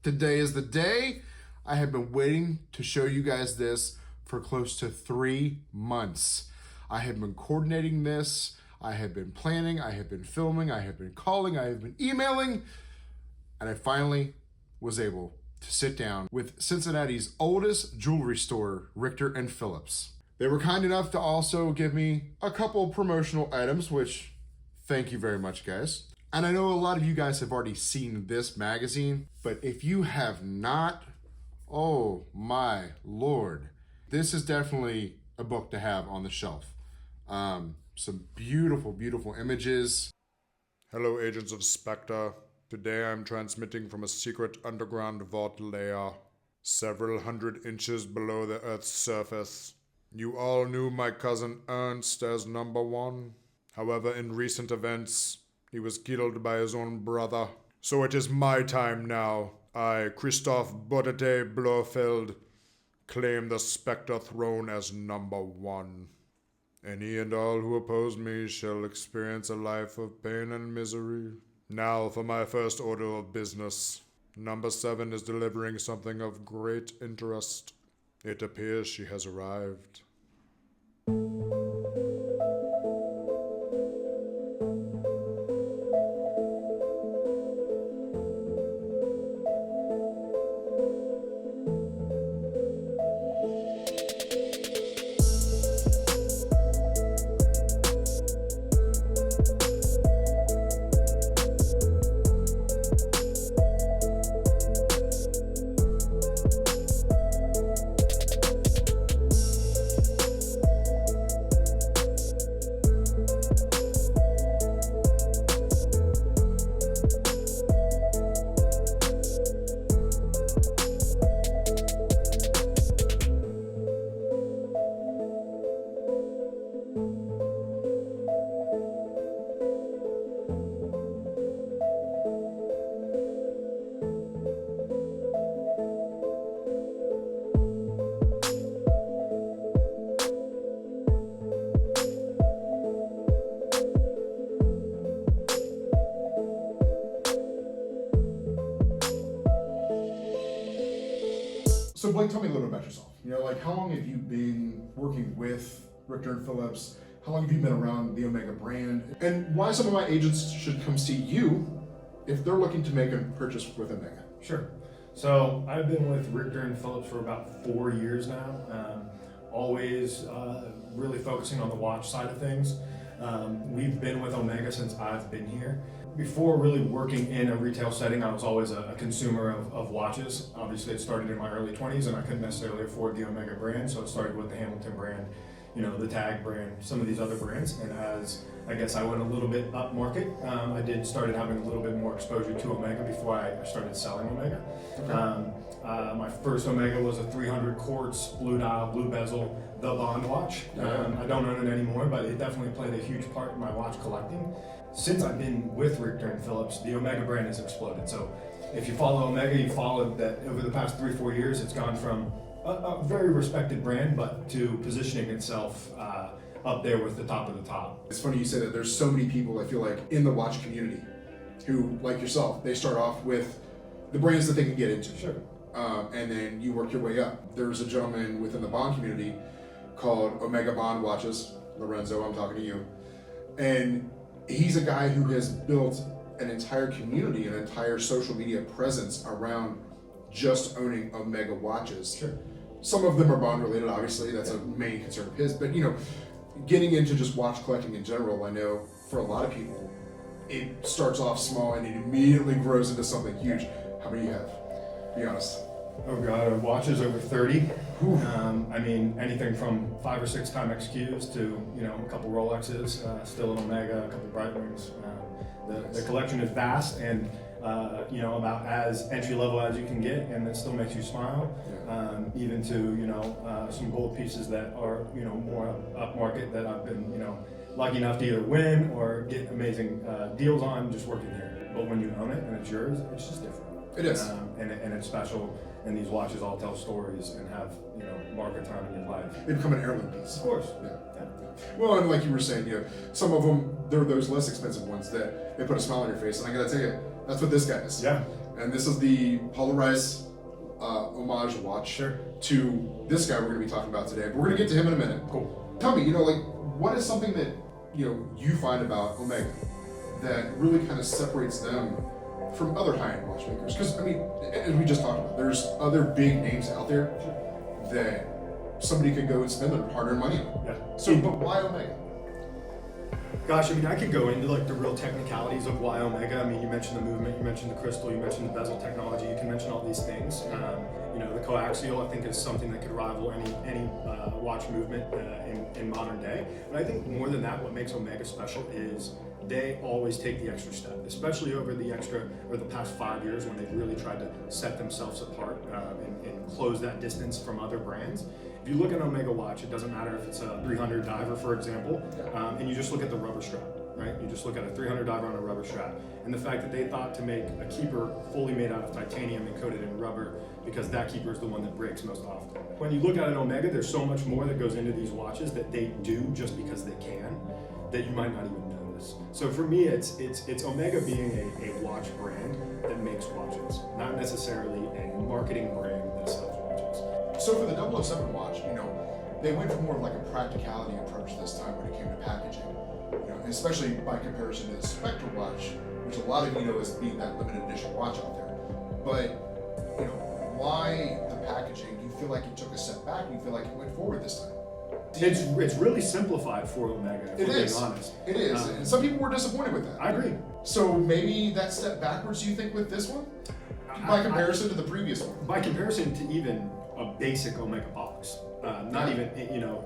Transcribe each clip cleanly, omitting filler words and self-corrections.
Today is the day. I have been waiting to show you guys this for close to 3 months. I have been coordinating this. I have been planning. I have been filming. I have been calling. I have been emailing. And I finally was able to sit down with Cincinnati's oldest jewelry store, Richter and Phillips. They were kind enough to also give me a couple promotional items, which thank you very much, guys. And I know a lot of you guys have already seen this magazine, but if you have not, oh my Lord, this is definitely a book to have on the shelf. Some beautiful, beautiful images. Hello, agents of Spectre. Today I'm transmitting from a secret underground vault layer, several hundred inches below the Earth's surface. You all knew my cousin Ernst as number one. However, in recent events, he was killed by his own brother. So it is my time now. I, Christoph Bodete Blofeld, claim the Spectre throne as number one. Any and all who oppose me shall experience a life of pain and misery. Now for my first order of business. Number 7 is delivering something of great interest. It appears she has arrived. So Blake, tell me a little bit about yourself. Like how long have you been working with Richter and Phillips? How long have you been around the Omega brand? And why some of my agents should come see you if they're looking to make a purchase with Omega? Sure. So I've been with Richter and Phillips for about 4 years now. Always really focusing on the watch side of things. We've been with Omega since I've been here. Before really working in a retail setting, I was always a consumer of watches. Obviously, it started in my early 20s and I couldn't necessarily afford the Omega brand, so it started with the Hamilton brand, the Tag brand, some of these other brands. And as I guess I went a little bit up market, I started having a little bit more exposure to Omega before I started selling Omega. Okay. My first Omega was a 300 quartz, blue dial, blue bezel, the Bond watch. I don't own it anymore, but it definitely played a huge part in my watch collecting. Since I've been with Richter and Phillips, the Omega brand has exploded. So if you follow Omega, you followed that over the past 3-4 years, it's gone from a very respected brand, but to positioning itself up there with the top of the top. It's funny you say that. There's so many people, I feel like, in the watch community who, like yourself, they start off with the brands that they can get into. Sure. And then you work your way up. There's a gentleman within the Bond community called Omega Bond Watches, Lorenzo, I'm talking to you. And he's a guy who has built an entire community, an entire social media presence around just owning Omega watches. Sure. Some of them are Bond related, obviously, that's a main concern of his, but getting into just watch collecting in general, I know for a lot of people, it starts off small and it immediately grows into something huge. How many do you have? Be honest. Oh God, watches over 30. Anything from 5 or 6 Timex Qs to a couple Rolexes, still an Omega, a couple Breitwings. The collection is vast and about as entry level as you can get, and it still makes you smile. Yeah. Even to some gold pieces that are more up market that I've been lucky enough to either win or get amazing deals on just working here. But when you own it and it's yours, it's just different. It is. And it's special. And these watches all tell stories and have, mark a time in your life. They become an heirloom piece. Of course. Yeah. Well, and like you were saying, some of them, they're those less expensive ones that they put a smile on your face. And I gotta tell you, that's what this guy is. Yeah. And this is the polarized homage watch to this guy we're gonna be talking about today. But we're gonna get to him in a minute. Cool. Tell me, what is something that, you find about Omega that really kind of separates them from other high-end watchmakers? Because, as we just talked about, there's other big names out there that somebody could go and spend their hard-earned money on. Yeah. So, but why Omega? Gosh, I could go into the real technicalities of why Omega. You mentioned the movement, you mentioned the crystal, you mentioned the bezel technology. You can mention all these things. The co-axial, I think, is something that could rival any watch movement in modern day. But I think more than that, what makes Omega special is they always take the extra step, especially over the past 5 years when they've really tried to set themselves apart and close that distance from other brands. If you look at an Omega watch, it doesn't matter if it's a 300 diver, for example, and you just look at the rubber strap, right? You just look at a 300 diver on a rubber strap, and the fact that they thought to make a keeper fully made out of titanium and coated in rubber, because that keeper is the one that breaks most often. When you look at an Omega, there's so much more that goes into these watches that they do just because they can, that you might not even notice. So for me, it's Omega being a watch brand that makes watches, not necessarily a marketing brand that sells watches. So for the 007 watch, they went for more of like a practicality approach this time when it came to packaging. Especially by comparison to the Spectre watch, which a lot of you know as being that limited edition watch out there. But, why the packaging? Do you feel like it took a step back? Do you feel like it went forward this time? It's really simplified for Omega, if we're being honest. It is. And some people were disappointed with that. I agree. So maybe that step backwards, you think, with this one? By comparison to the previous one? By comparison to even a basic Omega box. Not even,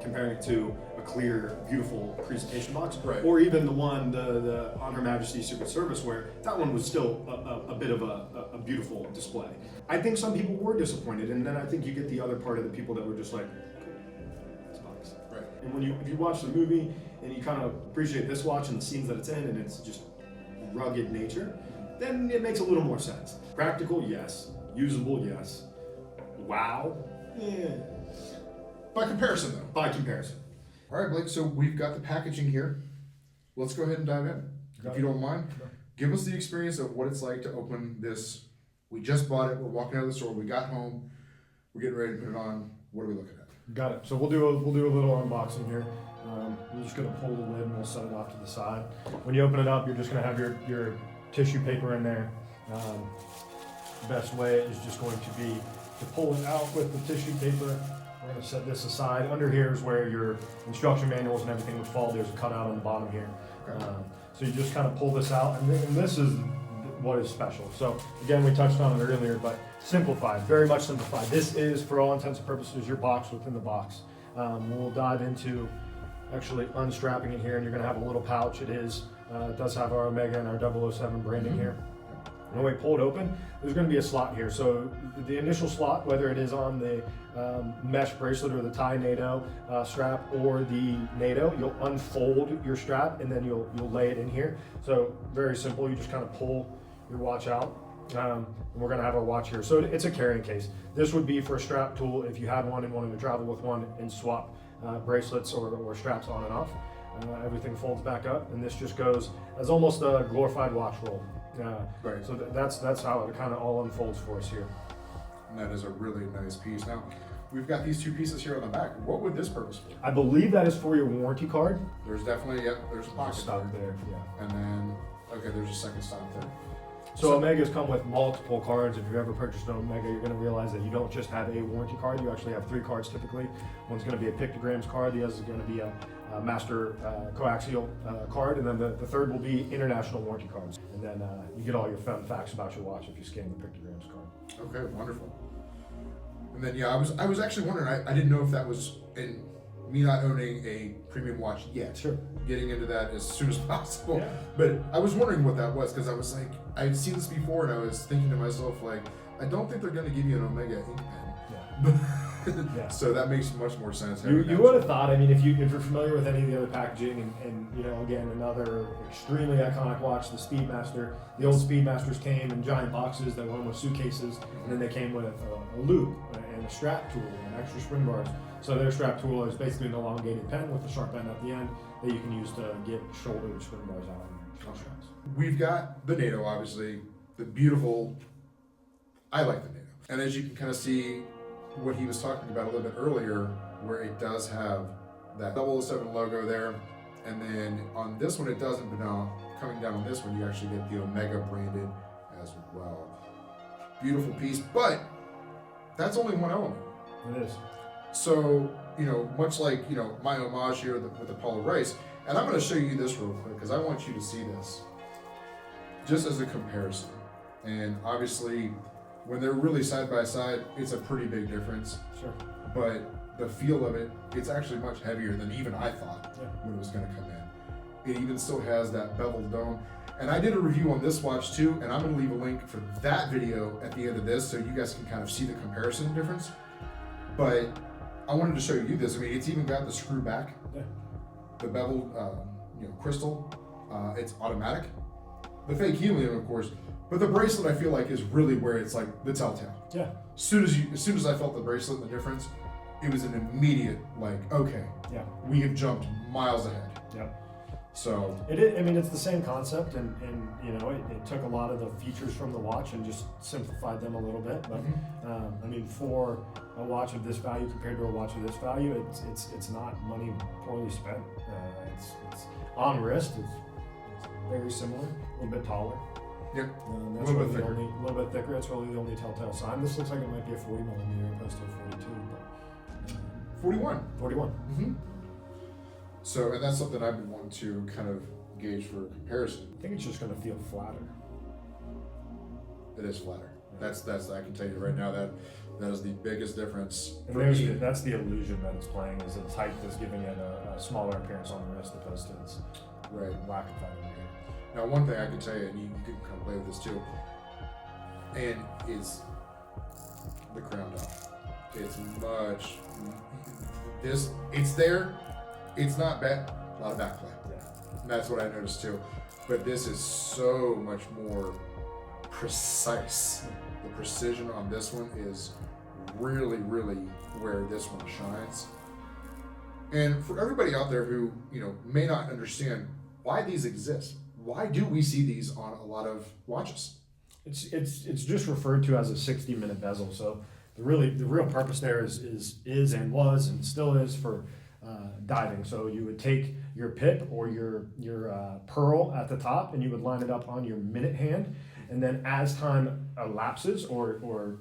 comparing it to a clear, beautiful presentation box. Right. Or even the one, the On Her Majesty's Secret Service, where that one was still a bit of a beautiful display. I think some people were disappointed, and then I think you get the other part of the people that were just like, it's a box. Right. And if you watch the movie and you kind of appreciate this watch and the scenes that it's in, and it's just rugged nature, then it makes a little more sense. Practical, yes. Usable, yes. Wow, yeah. By comparison, though. By comparison. All right, Blake, so we've got the packaging here. Let's go ahead and dive in. If you don't mind, give us the experience of what it's like to open this. We just bought it. We're walking out of the store. We got home. We're getting ready to put it on. What are we looking at? Got it. So we'll do a little unboxing here. We're just going to pull the lid and we'll set it off to the side. When you open it up, you're just going to have your tissue paper in there. The best way is just going to be to pull it out with the tissue paper. We're going to set this aside. Under here is where your instruction manuals and everything would fall. There's a cutout on the bottom here. Okay. So you just kind of pull this out, and this is what is special. So again, we touched on it earlier, but simplified, very much simplified. This is, for all intents and purposes, your box within the box. We'll dive into actually unstrapping it here, and you're going to have a little pouch. It does have our Omega and our 007 branding here. When we pull it open, there's going to be a slot here. So the initial slot, whether it is on the mesh bracelet or the tie NATO strap or the NATO, you'll unfold your strap and then you'll lay it in here. So very simple. You just kind of pull your watch out. And we're going to have our watch here. So it's a carrying case. This would be for a strap tool if you had one and wanted to travel with one and swap bracelets or straps on and off. Everything folds back up, and this just goes as almost a glorified watch roll. Right. So that's how it kind of all unfolds for us here. And that is a really nice piece. Now, we've got these two pieces here on the back. What would this purpose be? I believe that is for your warranty card. There's definitely, there's a pocket Stop there. there, yeah. And then, okay, there's a second stop there. So Omegas come with multiple cards. If you've ever purchased an Omega, you're going to realize that you don't just have a warranty card. You actually have 3 cards typically. One's going to be a pictograms card. The other is going to be a master coaxial card, and then the third will be international warranty cards. And then you get all your fun facts about your watch if you scan the pictograms card. Okay, wonderful. And then I was actually wondering. I didn't know if that was in me not owning a premium watch yet. Sure. Getting into that as soon as possible. Yeah. But I was wondering what that was because I was like, I'd seen this before and I was thinking to myself like, I don't think they're going to give you an Omega ink pen. Yeah. Yeah. So that makes much more sense. You would have thought, I mean, if you're familiar with any of the other packaging, and you know, again, another extremely iconic watch, the Speedmaster. The old Speedmasters came in giant boxes that were almost suitcases, and then they came with a loop and a strap tool and extra spring bars. So their strap tool is basically an elongated pen with a sharp end at the end that you can use to get shoulder spring bars out on straps. We've got the NATO, obviously, the beautiful, I like the NATO. And as you can kind of see what he was talking about a little bit earlier, where it does have that 007 logo there. And then on this one, it doesn't, but now coming down on this one, you actually get the Omega branded as well. Beautiful piece, but that's only one element. It is. So, you know, much like, you know, my homage here with Apollo Rice, and I'm going to show you this real quick because I want you to see this just as a comparison. And obviously, when they're really side by side, it's a pretty big difference. Sure. But the feel of it, it's actually much heavier than even I thought when it was going to come in. It even still has that beveled dome. And I did a review on this watch too, and I'm going to leave a link for that video at the end of this so you guys can kind of see the comparison difference. But I wanted to show you this. I mean, it's even got the screw back, the beveled, crystal. It's automatic. The fake helium, of course, but the bracelet I feel like is really where it's like the telltale. Yeah. As soon as I felt the bracelet and the difference, it was an immediate like, okay, yeah, we have jumped miles ahead. Yep. So it is, I mean, it's the same concept, and you know, it took a lot of the features from the watch and just simplified them a little bit. But I mean, for a watch of this value compared to a watch of this value, it's not money poorly spent. It's on wrist. It's very similar, a little bit taller. Yep. That's really the only, a little bit thicker. It's really the only telltale sign. This looks like it might be a 40 millimeter opposed to a 42, but 41. 41. Mm-hmm. So, and that's something I've been wanting to kind of gauge for comparison. I think it's just going to feel flatter. It is flatter. That's I can tell you right now that is the biggest difference. And that's the illusion that it's playing, is its height is giving it a smaller appearance on the wrist opposed to its lack of height over here. Now, one thing I can tell you, and you can kind of play with this too, and is the crown dial. It's much. It's there. It's not bad. A lot of backplay. Yeah. And that's what I noticed too. But this is so much more precise. The precision on this one is really, really where this one shines. And for everybody out there who, you know, may not understand why these exist, why do we see these on a lot of watches? It's just referred to as a 60-minute bezel. So the real purpose there is and was and still is for diving. So you would take your pip or your pearl at the top, and you would line it up on your minute hand, and then as time elapses or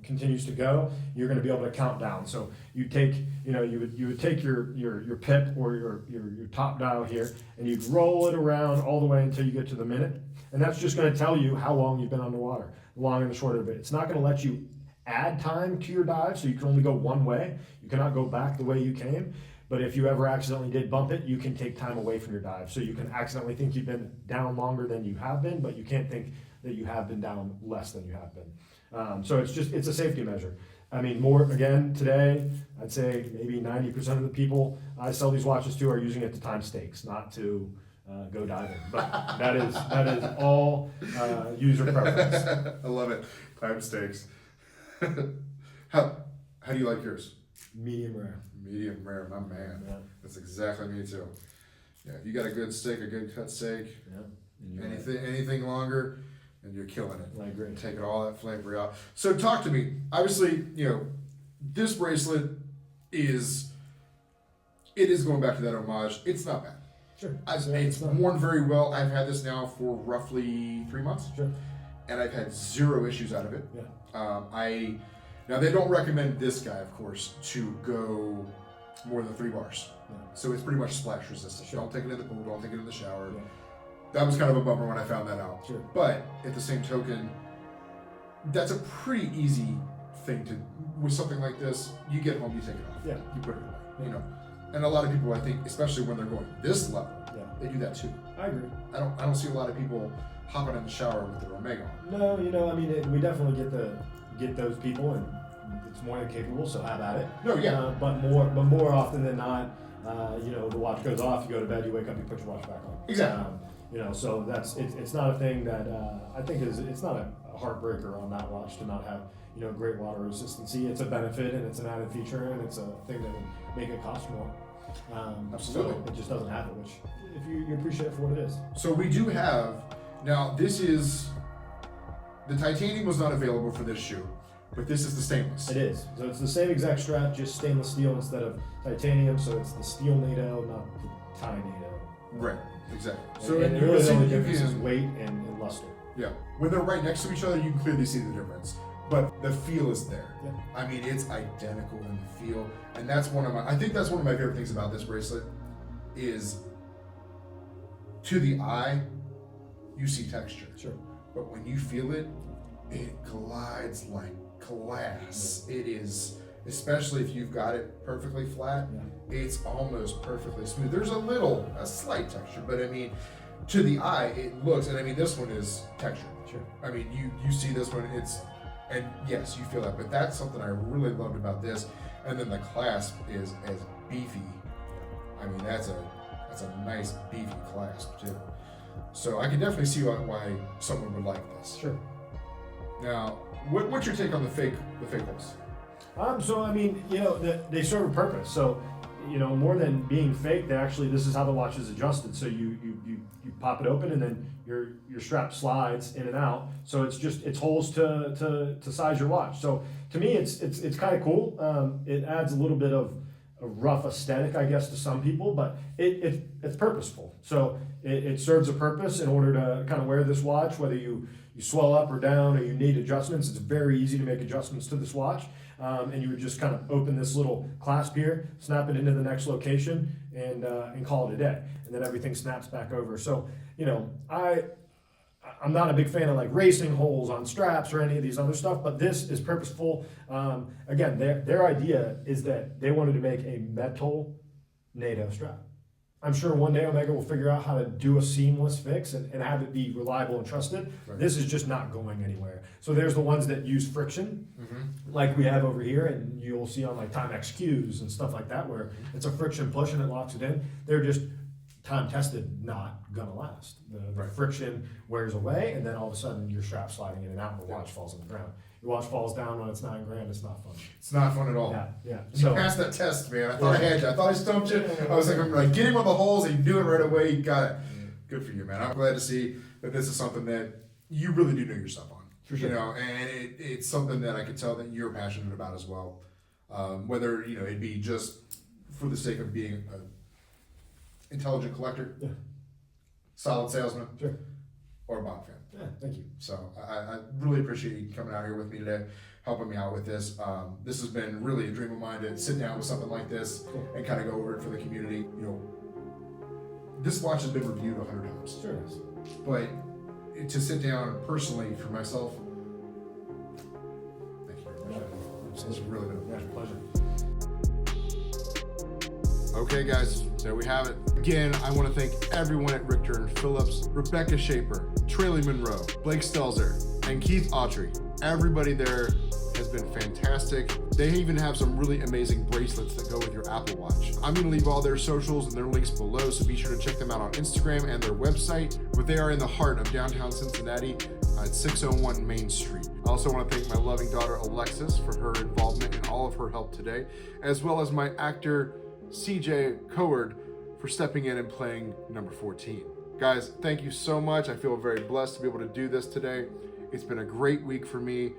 continues to go, you're going to be able to count down. So you take you would take your pip or your top dial here, and you'd roll it around all the way until you get to the minute, and that's just going to tell you how long you've been underwater, the long and the short of it. It's not going to let you add time to your dive, so you can only go one way. You cannot go back the way you came. But if you ever accidentally did bump it, you can take time away from your dive. So you can accidentally think you've been down longer than you have been, but you can't think that you have been down less than you have been. So it's a safety measure. I mean, today, I'd say maybe 90% of the people I sell these watches to are using it to time stakes, not to go diving. But that is all user preference. I love it. Time stakes. How do you like yours? Medium rare. Medium rare, my man. Yeah. That's exactly me too. Yeah, if you got a good steak, a good cut steak, anything longer, and you're killing it. I agree. Taking all that flavor out. So talk to me. Obviously, this bracelet is going back to that homage. It's not bad. Sure. It's worn very well. I've had this now for roughly 3 months. Sure. And I've had zero issues out of it. Yeah. Now they don't recommend this guy, of course, to go more than 3 bars. Yeah. So it's pretty much splash resistant. Sure. Don't take it in the pool, don't take it in the shower. Yeah. That was kind of a bummer when I found that out. Sure. But at the same token, that's a pretty easy thing to, with something like this, you get home, you take it off. Yeah. You put it away, Yeah. And a lot of people, I think, especially when they're going this level, they do that too. I agree. I don't see a lot of people hopping in the shower with their Omega on. No, I mean, we definitely get those people, and it's more than capable, so have at it. No, yeah. But more often than not, the watch goes off, you go to bed, you wake up, you put your watch back on. Exactly. So it's not a thing that I think it's not a heartbreaker on that watch to not have great water resistancy. It's a benefit and it's an added feature and it's a thing that would make it cost more. Absolutely. So it just doesn't have it, which if you appreciate it for what it is. So we do have, now this is, the titanium was not available for this shoe, but this is the stainless. It is. So it's the same exact strap, just stainless steel instead of titanium. So it's the steel NATO, not the tie NATO. Right, exactly. So and really the only difference is weight and luster. Yeah. When they're right next to each other, you can clearly see the difference. But the feel is there. Yeah. I mean, it's identical in the feel. And that's I think that's one of my favorite things about this bracelet is to the eye, you see texture. Sure. But when you feel it, it glides like glass. Yeah. It is, especially if you've got it perfectly flat, it's almost perfectly smooth. There's a slight texture, but I mean, to the eye, it looks, and I mean, this one is textured. Sure. I mean, you see this one, and yes, you feel that, but that's something I really loved about this. And then the clasp is as beefy. I mean, that's a nice beefy clasp too. So I can definitely see why someone would like this. Sure. Now, what's your take on the fake holes? So I mean, they serve a purpose. So, more than being fake, this is how the watch is adjusted. So you pop it open and then your strap slides in and out. So it's holes to size your watch. So to me, it's kind of cool. It adds a little bit of a rough aesthetic, I guess, to some people, but it's purposeful. So it serves a purpose in order to kind of wear this watch, whether you swell up or down or you need adjustments. It's very easy to make adjustments to this watch. And you would just kind of open this little clasp here, snap it into the next location, and call it a day. And then everything snaps back over. So, I'm not a big fan of like racing holes on straps or any of these other stuff, but this is purposeful. Again, their idea is that they wanted to make a metal NATO strap. I'm sure one day Omega will figure out how to do a seamless fix and have it be reliable and trusted. Right. This is just not going anywhere. So there's the ones that use friction, like we have over here, and you'll see on like Timex Qs and stuff like that, where it's a friction push and it locks it in. They're just time tested, not gonna last. The friction wears away, and then all of a sudden your strap sliding in and out, and the watch falls on the ground. Your watch falls down when it's $9,000. It's not fun. It's not fun at all. Yeah. You passed that test, man. I thought I had you. I thought I stumped you. I was like, I'm like, get him on the holes, and you do it right away. You got it. Good for you, man. I'm glad to see that this is something that you really do know yourself on. For sure. And it's something that I could tell that you're passionate about as well. Whether it'd be just for the sake of being an intelligent collector, solid salesman, or a Bob fan. Yeah, thank you. So I really appreciate you coming out here with me today, helping me out with this. This has been really a dream of mine to sit down with something like this and kind of go over it for the community. This watch has been reviewed 100 times. Sure it is. But to sit down personally for myself, thank you very much. It's really been a pleasure. Okay, guys, there we have it. Again, I want to thank everyone at Richter and Phillips, Rebecca Shaper, Trayley Monroe, Blake Stelzer, and Keith Autry. Everybody there has been fantastic. They even have some really amazing bracelets that go with your Apple Watch. I'm going to leave all their socials and their links below, so be sure to check them out on Instagram and their website. But they are in the heart of downtown Cincinnati at 601 Main Street. I also want to thank my loving daughter Alexis for her involvement and all of her help today, as well as my actor CJ Coward for stepping in and playing number 14. Guys, thank you so much. I feel very blessed to be able to do this today. It's been a great week for me.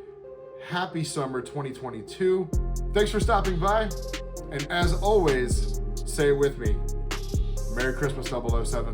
Happy summer 2022. Thanks for stopping by. And as always, say it with me. Merry Christmas 007.